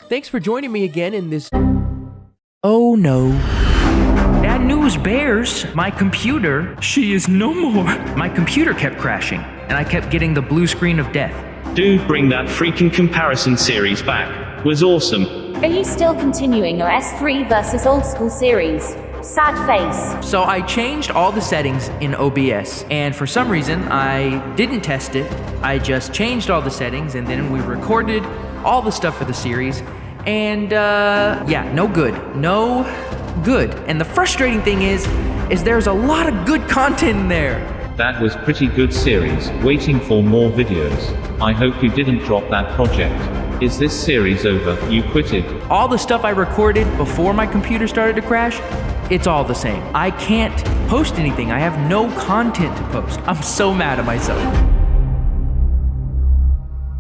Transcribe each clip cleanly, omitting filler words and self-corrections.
Thanks for joining me again in this... Oh no. Bad news bears, my computer, she is no more. My computer kept crashing, and I kept getting the blue screen of death. Dude, bring that freaking comparison series back. Was awesome. Are you still continuing your RS3 versus Oldschool series? Sad face. So I changed all the settings in OBS, and for some reason, I didn't test it. I just changed all the settings, and then we recorded all the stuff for the series, and yeah, no good. No good. And the frustrating thing is there's a lot of good content in there. That was pretty good series. Waiting for more videos. I hope you didn't drop that project. Is this series over? You quit it? All the stuff I recorded before my computer started to crash, it's all the same. I can't post anything. I have no content to post. I'm so mad at myself.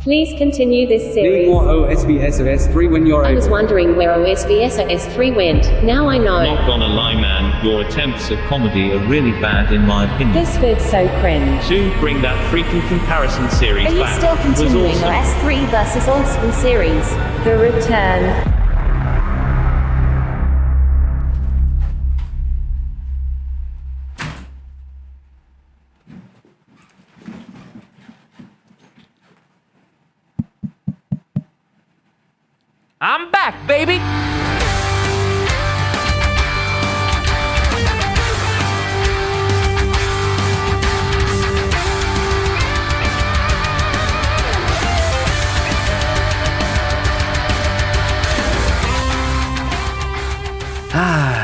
Please continue this Need series. more OSRS RS3 when you're I was able. wondering where OSRS RS3 went. Now I know. Not gonna lie, man, your attempts at comedy are really bad in my opinion. This vid's so cringe. Dude, bring that freaking comparison series Are you back. still Was continuing awesome. your RS3 versus Oldschool series? The Return. I'm back, baby!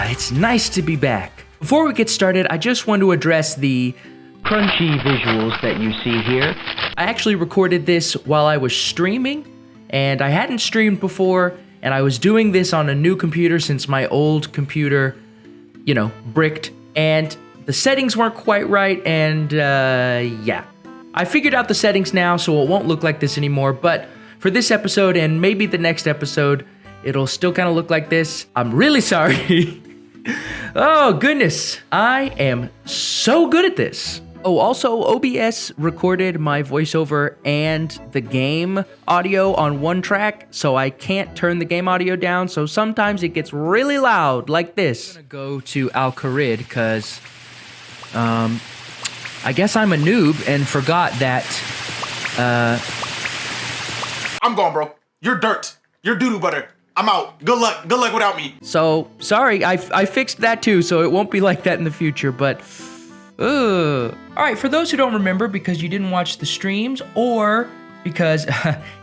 It's nice to be back. Before we get started, I just want to address the crunchy visuals that you see here. I actually recorded this while I was streaming, and I hadn't streamed before, and I was doing this on a new computer since my old computer, you know, bricked, and the settings weren't quite right, and yeah. I figured out the settings now, so it won't look like this anymore, but for this episode and maybe the next episode, it'll still kind of look like this. I'm really sorry. Oh, goodness. I am so good at this. Oh, also, OBS recorded my voiceover and the game audio on one track, so I can't turn the game audio down, so sometimes it gets really loud, like this. I'm gonna go to Al-Kharid, because, I guess I'm a noob and forgot that, I'm gone, bro. You're dirt. You're doo-doo butter. I'm out. Good luck. Good luck without me. So, sorry, I fixed that too, so it won't be like that in the future, but... Alright, for those who don't remember because you didn't watch the streams, or because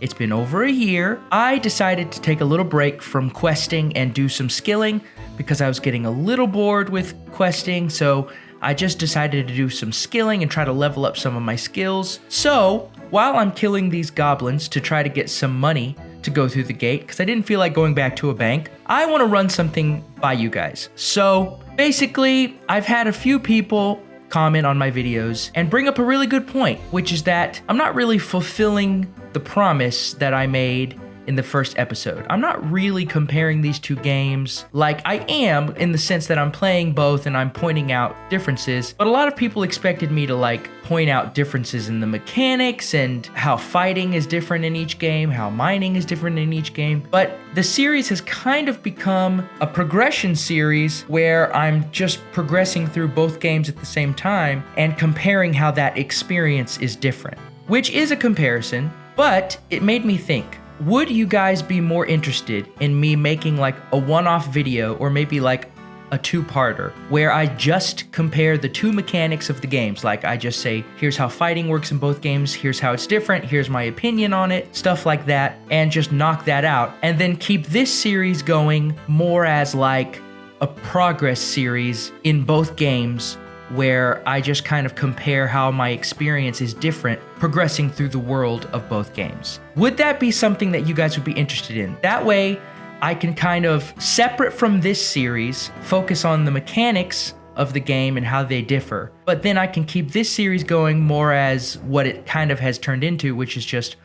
it's been over a year, I decided to take a little break from questing and do some skilling because I was getting a little bored with questing, so I just decided to do some skilling and try to level up some of my skills. So, while I'm killing these goblins to try to get some money to go through the gate, because I didn't feel like going back to a bank, I want to run something by you guys. So, basically, I've had a few people comment on my videos and bring up a really good point, which is that I'm not really fulfilling the promise that I made in the first episode. I'm not really comparing these two games like I am, in the sense that I'm playing both and I'm pointing out differences, but a lot of people expected me to like point out differences in the mechanics and how fighting is different in each game, how mining is different in each game. But the series has kind of become a progression series where I'm just progressing through both games at the same time and comparing how that experience is different, which is a comparison, but it made me think, would you guys be more interested in me making like a one-off video, or maybe like a two-parter, where I just compare the two mechanics of the games? Like I just say, here's how fighting works in both games, here's how it's different, here's my opinion on it, stuff like that, and just knock that out. And then keep this series going more as like a progress series in both games, where I just kind of compare how my experience is different progressing through the world of both games. Would that be something that you guys would be interested in? That way, I can kind of, separate from this series, focus on the mechanics of the game and how they differ. But then I can keep this series going more as what it kind of has turned into, which is just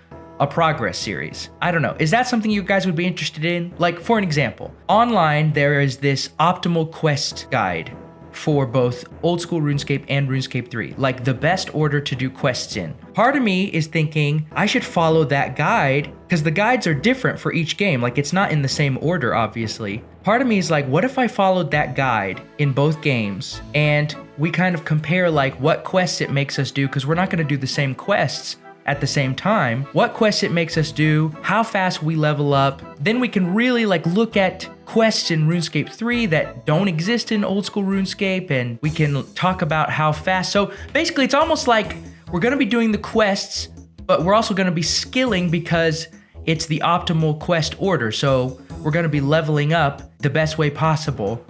a progress series. I don't know. Is that something you guys would be interested in? Like, for an example, online there is this optimal quest guide for both Old School RuneScape and RuneScape 3, like the best order to do quests in. Part of me is thinking I should follow that guide because the guides are different for each game. Like it's not in the same order, obviously. Part of me is like, what if I followed that guide in both games and we kind of compare like what quests it makes us do, because we're not going to do the same quests at the same time, what quests it makes us do, how fast we level up. Then we can really like look at quests in RuneScape 3 that don't exist in Old School RuneScape, and we can talk about how fast. So basically it's almost like we're going to be doing the quests, but we're also going to be skilling because it's the optimal quest order. So we're going to be leveling up the best way possible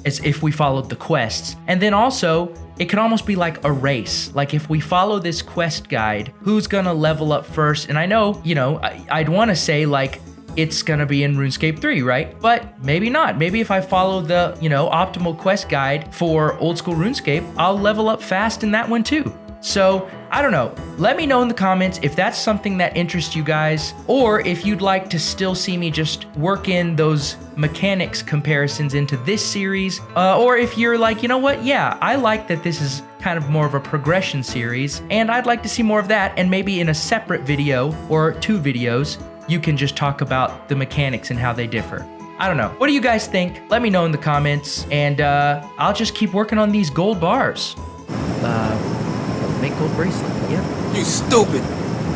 as if we followed the quests. And then also, it can almost be like a race. Like if we follow this quest guide, who's gonna level up first? And I know, you know, I'd wanna say like, it's gonna be in RuneScape 3, right? But maybe not. Maybe if I follow the, you know, optimal quest guide for Old School RuneScape, I'll level up fast in that one too. So, I don't know. Let me know in the comments if that's something that interests you guys, or if you'd like to still see me just work in those mechanics comparisons into this series, or if you're like, you know what, yeah, I like that this is kind of more of a progression series, and I'd like to see more of that, and maybe in a separate video, or 2 videos, you can just talk about the mechanics and how they differ. I don't know. What do you guys think? Let me know in the comments, and I'll just keep working on these gold bars. Make gold bracelet. Yep. You stupid.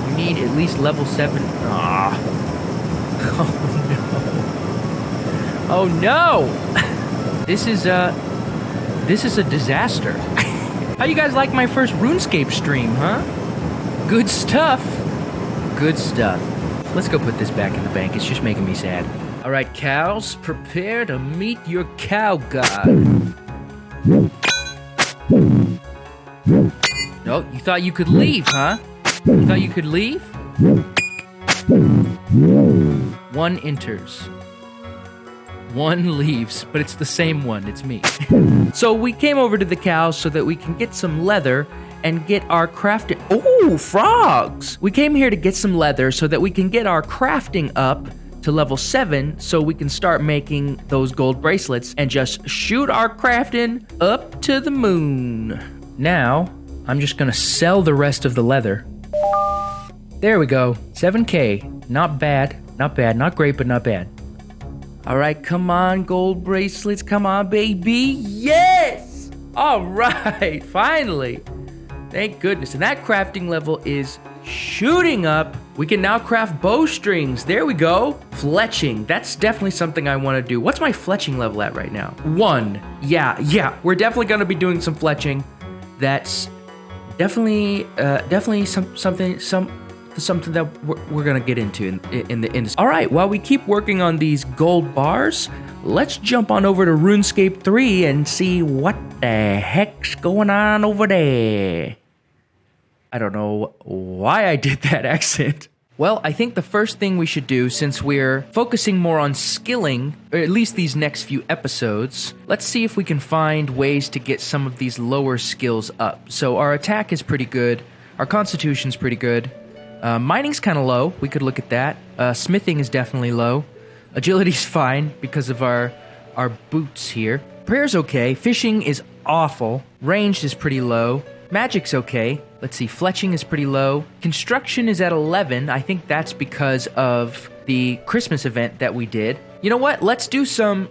You need at least level 7. Ah. Oh no. Oh no. This is a disaster. How you guys like my first RuneScape stream, huh? Good stuff. Good stuff. Let's go put this back in the bank. It's just making me sad. All right, cows, prepare to meet your cow god. Oh, you thought you could leave, huh? You thought you could leave? 1 enters. 1 leaves, but it's the same one. It's me. So we came over to the cows so that we can get some leather and get our crafting. Oh, frogs! We came here to get some leather so that we can get our crafting up to level 7 so we can start making those gold bracelets and just shoot our crafting up to the moon. Now, I'm just gonna sell the rest of the leather. There we go, 7K. Not bad, not bad, not great, but not bad. All right, come on, gold bracelets, come on, baby, yes! All right, finally. Thank goodness, and that crafting level is shooting up. We can now craft bowstrings, there we go. Fletching, that's definitely something I wanna do. What's my fletching level at right now? 1, yeah, we're definitely gonna be doing some fletching. That's definitely something that we're gonna get into in this. All right, while we keep working on these gold bars, let's jump on over to RuneScape 3 and see what the heck's going on over there. I don't know why I did that accent. Well, I think the first thing we should do, since we're focusing more on skilling, or at least these next few episodes, let's see if we can find ways to get some of these lower skills up. So our attack is pretty good, our constitution's pretty good, mining's kind of low, we could look at that, smithing is definitely low, agility's fine because of our boots here, prayer's okay, fishing is awful, ranged is pretty low, magic's okay. Let's see, fletching is pretty low. Construction is at 11. I think that's because of the Christmas event that we did. You know what? Let's do some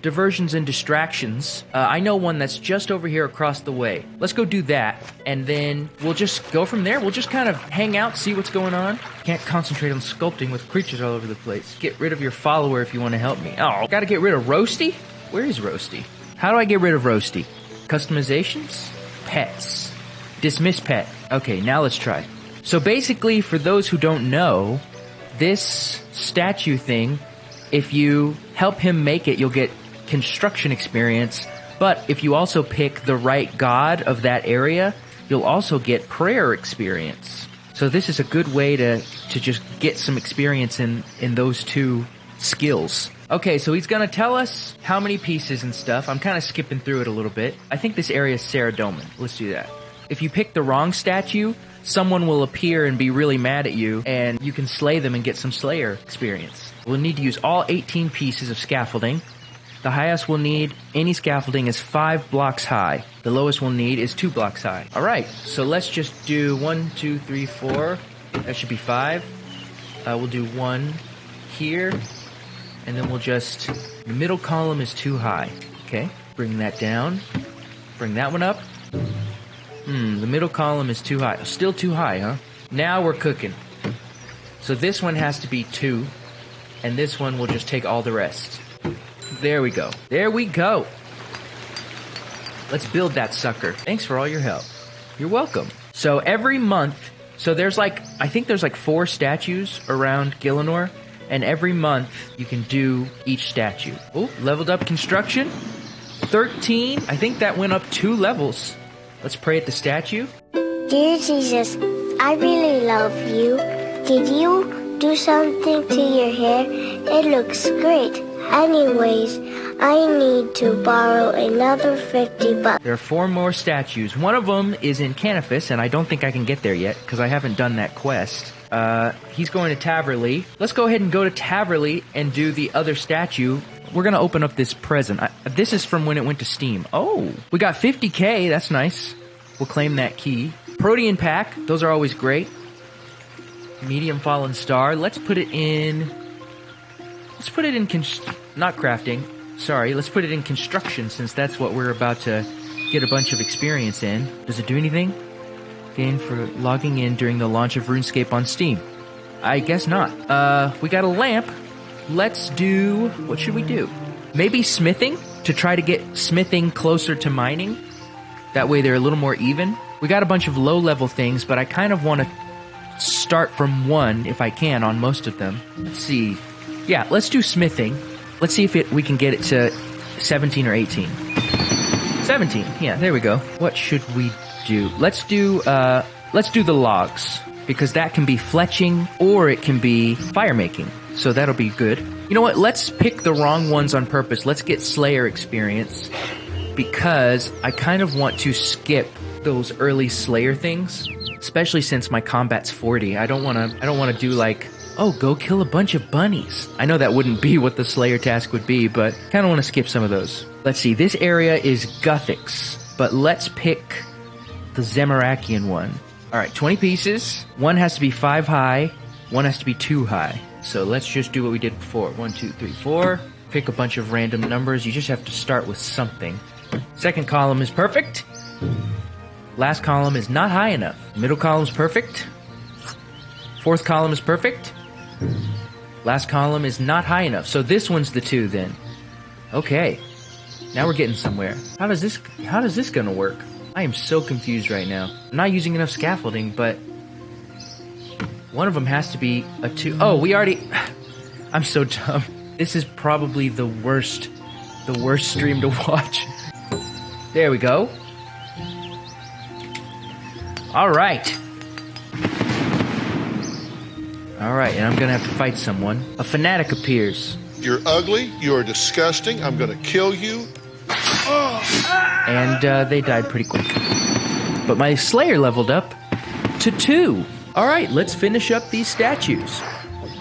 diversions and distractions. I know one that's just over here across the way. Let's go do that, and then we'll just go from there. We'll just kind of hang out, see what's going on. Can't concentrate on sculpting with creatures all over the place. Get rid of your follower if you want to help me. Oh, gotta get rid of Roasty? Where is Roasty? How do I get rid of Roasty? Customizations? Pets. Dismiss pet. Okay, now let's try. So basically, for those who don't know, this statue thing, if you help him make it, you'll get construction experience. But if you also pick the right god of that area, you'll also get prayer experience. So this is a good way to just get some experience in those 2 skills. Okay, so he's gonna tell us how many pieces and stuff. I'm kind of skipping through it a little bit. I think this area is Saradomin. Let's do that. If you pick the wrong statue, someone will appear and be really mad at you, and you can slay them and get some Slayer experience. We'll need to use all 18 pieces of scaffolding. The highest we'll need any scaffolding is 5 blocks high. The lowest we'll need is 2 blocks high. All right, so let's just do 1, 2, 3, 4. That should be 5. We'll do 1 here, and then we'll just... The middle column is too high. Okay, bring that down. Bring that one up. The middle column is too high. Still too high, huh? Now we're cooking. So this one has to be 2, and this one will just take all the rest. There we go. There we go. Let's build that sucker. Thanks for all your help. You're welcome. So every month, so there's like, I think there's like 4 statues around Gielinor, and every month you can do each statue. Oh, leveled up construction. 13. I think that went up 2 levels. Let's pray at the statue. Dear Jesus, I really love you. Did you do something to your hair? It looks great. Anyways, I need to borrow another 50 bucks. There are 4 more statues. One of them is in Campos, and I don't think I can get there yet because I haven't done that quest. He's going to Taverley. Let's go ahead and go to Taverley and do the other statue. We're going to open up this present. This is from when it went to Steam. Oh, we got 50K. That's nice. We'll claim that key. Protean pack. Those are always great. Medium fallen star. Let's put it in... Let's put it in... Not crafting. Sorry. Let's put it in construction since that's what we're about to get a bunch of experience in. Does it do anything? Gain for logging in during the launch of RuneScape on Steam. I guess not. We got a lamp. Let's do... What should we do? Maybe smithing? To try to get smithing closer to mining? That way they're a little more even. We got a bunch of low-level things, but I kind of want to start from 1, if I can, on most of them. Let's see. Yeah, let's do smithing. Let's see if we can get it to 17 or 18. 17. Yeah, there we go. What should we do? Let's do the logs, because that can be fletching or it can be fire making. So that'll be good. You know what? Let's pick the wrong ones on purpose. Let's get Slayer experience, because I kind of want to skip those early Slayer things, especially since my combat's 40. I don't want to do like, oh, go kill a bunch of bunnies. I know that wouldn't be what the Slayer task would be, but kind of want to skip some of those. Let's see. This area is Guthix, but let's pick the Zemarakian one. All right, 20 pieces. One has to be 5 high. One has to be 2 high. So let's just do what we did before. 1, 2, 3, 4. Pick a bunch of random numbers. You just have to start with something. Second column is perfect. Last column is not high enough. Middle column is perfect. Fourth column is perfect. Last column is not high enough. So this one's the 2 then. Okay. Now we're getting somewhere. How does this gonna work? I am so confused right now. I'm not using enough scaffolding, but one of them has to be a 2. Oh, we already... I'm so dumb. This is probably the worst stream to watch. There we go. All right. All right, and I'm gonna have to fight someone. A fanatic appears. You're ugly. You are disgusting. I'm gonna kill you. And they died pretty quick. But my Slayer leveled up to 2. All right, let's finish up these statues.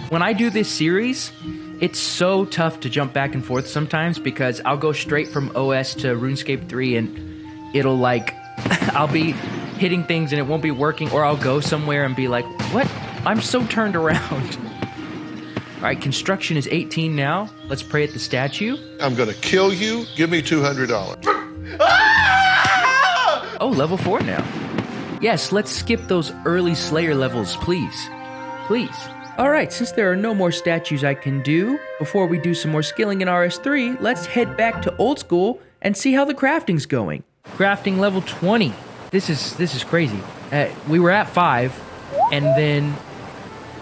When I do this series, it's so tough to jump back and forth sometimes because I'll go straight from OS to RuneScape 3 and it'll like, I'll be hitting things and it won't be working, or I'll go somewhere and be like, what? I'm so turned around. All right, construction is 18 now. Let's pray at the statue. I'm gonna kill you. Give me $200. Oh, level 4 now. Yes, let's skip those early Slayer levels, please. Please. All right, since there are no more statues I can do, before we do some more skilling in RS3, let's head back to Old School and see how the crafting's going. Crafting level 20. This is crazy. We were at 5, and then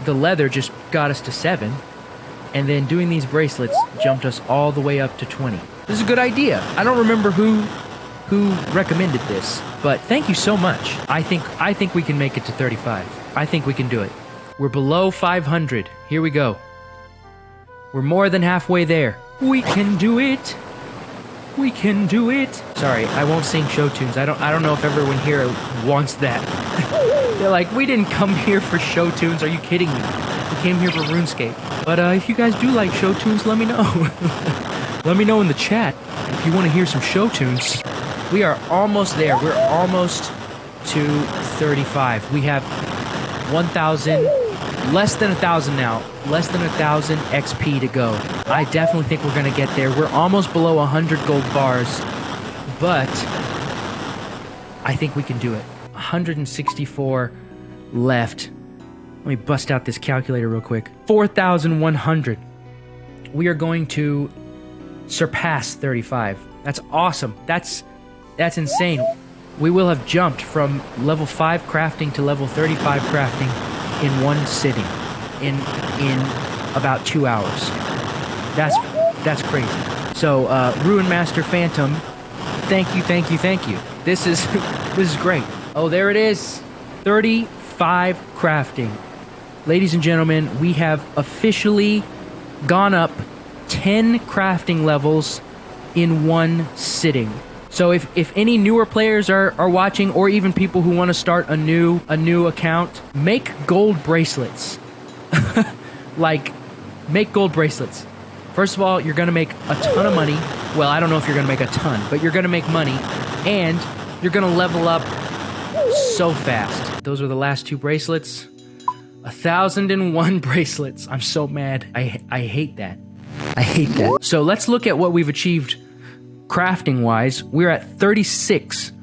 the leather just got us to 7, and then doing these bracelets jumped us all the way up to 20. This is a good idea. I don't remember who recommended this, but thank you so much. I think we can make it to 35. I think we can do it. We're below 500. Here we go. We're more than halfway there. We can do it. We can do it. Sorry, I won't sing show tunes. I don't know if everyone here wants that. They're like, we didn't come here for show tunes. Are you kidding me? We came here for RuneScape. But if you guys do like show tunes, let me know. Let me know in the chat if you want to hear some show tunes. We are almost there. We're almost to 35. We have 1,000, less than 1,000 now. Less than 1,000 XP to go. I definitely think we're going to get there. We're almost below 100 gold bars, but I think we can do it. 164 left. Let me bust out this calculator real quick. 4,100. We are going to surpass 35. That's awesome. That's insane. We will have jumped from level 5 crafting to level 35 crafting in one sitting. In about 2 hours. That's crazy. So, Ruin Master Phantom, thank you. This is great. Oh, there it is. 35 crafting. Ladies and gentlemen, we have officially gone up 10 crafting levels in one sitting. So if any newer players are watching, or even people who want to start a new account, make gold bracelets. Like, make gold bracelets. First of all, you're going to make a ton of money. Well, I don't know if you're going to make a ton, but you're going to make money, and you're going to level up so fast. Those are the last 2 bracelets. 1,001 bracelets. I'm so mad. I hate that. I hate that. So let's look at what we've achieved crafting-wise. We're at 36.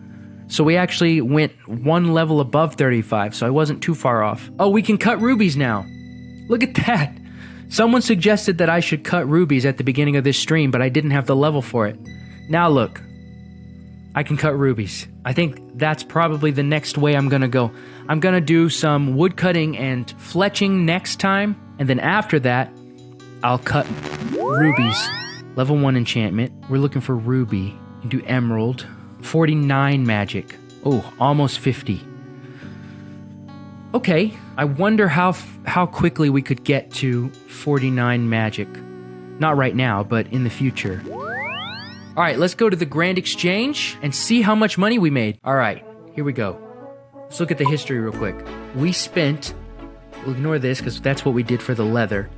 So we actually went 1 level above 35, so I wasn't too far off. Oh, we can cut rubies now. Look at that. Someone suggested that I should cut rubies at the beginning of this stream, but I didn't have the level for it. Now look. I can cut rubies. I think that's probably the next way I'm gonna go. I'm gonna do some wood cutting and fletching next time, and then after that, I'll cut rubies. Level 1 enchantment. We're looking for ruby. You do emerald. 49 magic. Oh, almost 50. Okay, I wonder how quickly we could get to 49 magic. Not right now, but in the future. All right, let's go to the Grand Exchange and see how much money we made. All right, here we go. Let's look at the history real quick. We spent, we'll ignore this because that's what we did for the leather.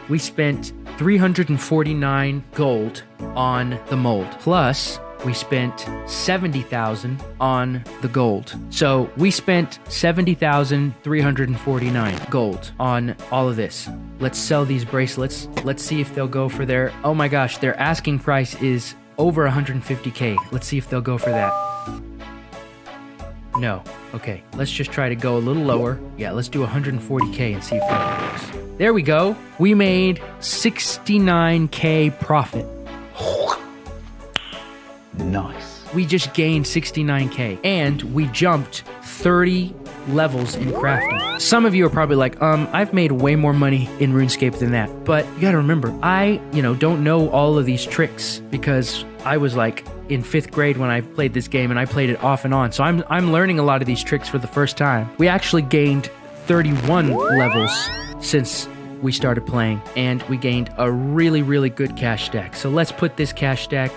We spent 349 gold on the mold. Plus, we spent 70,000 on the gold. So we spent 70,349 gold on all of this. Let's sell these bracelets. Let's see if they'll go for their, oh my gosh, their asking price is over 150k. Let's see if they'll go for that. No. Okay, let's just try to go a little lower. Yeah, let's do 140k and see if that works. There we go. We made 69k profit. Nice. We just gained 69k, and we jumped 30 levels in crafting. Some of you are probably like, I've made way more money in RuneScape than that. But you gotta remember, I, don't know all of these tricks because I was like in 5th grade when I played this game, and I played it off and on. So I'm learning a lot of these tricks for the first time. We actually gained 31 levels since we started playing, and we gained a really, really good cash stack. So let's put this cash stack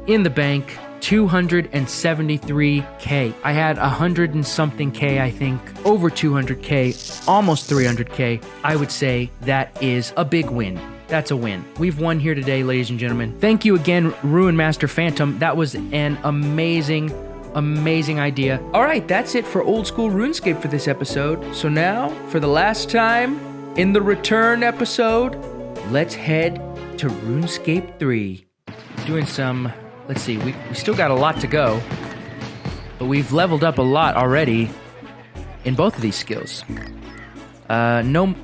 in the bank. 273k. I had 100 and something k, I think, over 200k, almost 300k. I would say that is a big win. That's a win. We've won here today, ladies and gentlemen. Thank you again, Ruin Master Phantom. That was an amazing idea. All right, that's it for Old School RuneScape for this episode. So now, for the last time in the return episode, let's head to RuneScape 3. Doing some, let's see, we still got a lot to go, but we've leveled up a lot already in both of these skills. No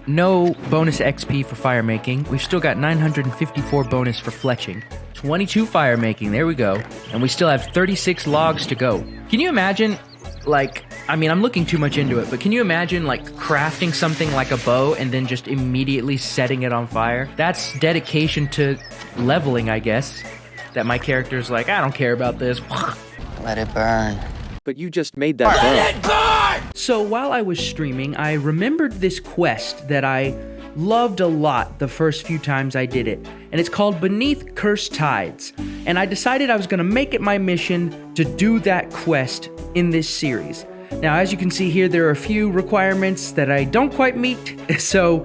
bonus XP for fire making. We've still got 954 bonus for fletching. 22 fire making, there we go. And we still have 36 logs to go. Can you imagine, I'm looking too much into it, but can you imagine, crafting something like a bow and then just immediately setting it on fire? That's dedication to leveling, I guess. That my character's like, I don't care about this. Let it burn. But you just made that burn. So while I was streaming, I remembered this quest that I loved a lot the first few times I did it. And it's called Beneath Cursed Tides. And I decided I was going to make it my mission to do that quest in this series. Now, as you can see here, there are a few requirements that I don't quite meet. So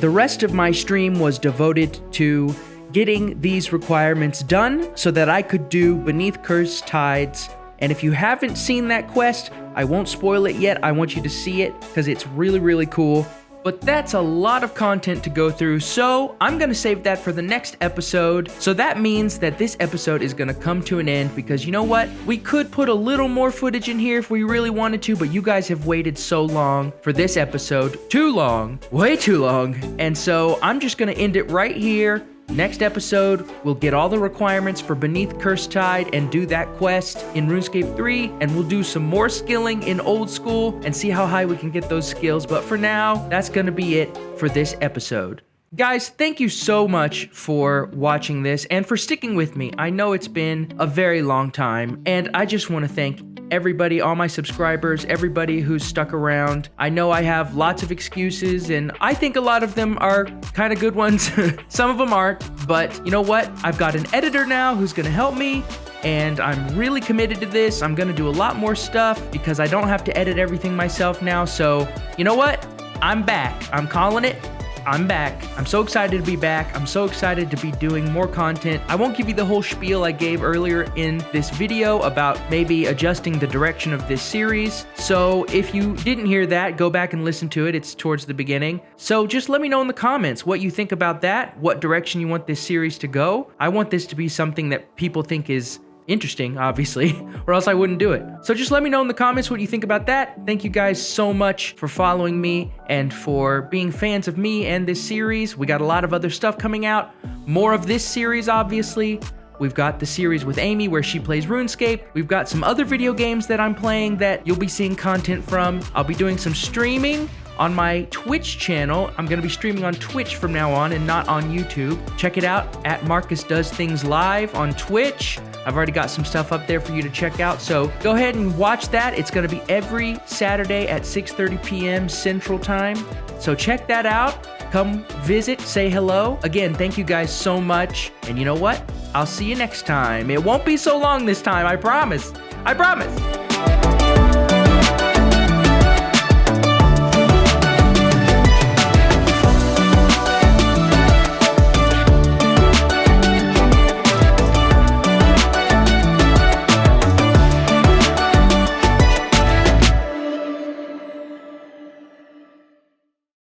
the rest of my stream was devoted to getting these requirements done so that I could do Beneath Cursed Tides. And if you haven't seen that quest, I won't spoil it yet. I want you to see it because it's really, really cool. But that's a lot of content to go through, so I'm gonna save that for the next episode. So that means that this episode is gonna come to an end because you know what? We could put a little more footage in here if we really wanted to, but you guys have waited so long for this episode. Too long, way too long. And so I'm just gonna end it right here. Next episode, we'll get all the requirements for Beneath Cursed Tide and do that quest in RuneScape 3, and we'll do some more skilling in Old School and see how high we can get those skills. But for now, that's gonna be it for this episode. Guys, thank you so much for watching this and for sticking with me. I know it's been a very long time, and I just want to thank everybody, all my subscribers, everybody who's stuck around. I know I have lots of excuses, and I think a lot of them are kind of good ones. Some of them aren't, but you know what? I've got an editor now who's going to help me, and I'm really committed to this. I'm going to do a lot more stuff because I don't have to edit everything myself now. So, you know what? I'm back. I'm calling it. I'm back. I'm so excited to be back. I'm so excited to be doing more content. I won't give you the whole spiel I gave earlier in this video about maybe adjusting the direction of this series. So if you didn't hear that, go back and listen to it. It's towards the beginning. So just let me know in the comments what you think about that, what direction you want this series to go. I want this to be something that people think is interesting, obviously, or else I wouldn't do it. So just let me know in the comments what you think about that. Thank you guys so much for following me and for being fans of me and this series. We got a lot of other stuff coming out. More of this series, obviously. We've got the series with Amy where she plays RuneScape. We've got some other video games that I'm playing that you'll be seeing content from. I'll be doing some streaming on my Twitch channel. I'm going to be streaming on Twitch from now on and not on YouTube. Check it out at Marcus Does Things Live on Twitch. I've already got some stuff up there for you to check out, so go ahead and watch that. It's going to be every Saturday at 6:30 p.m. Central Time. So check that out. Come visit, say hello. Again, thank you guys so much. And you know what? I'll see you next time. It won't be so long this time, I promise. I promise.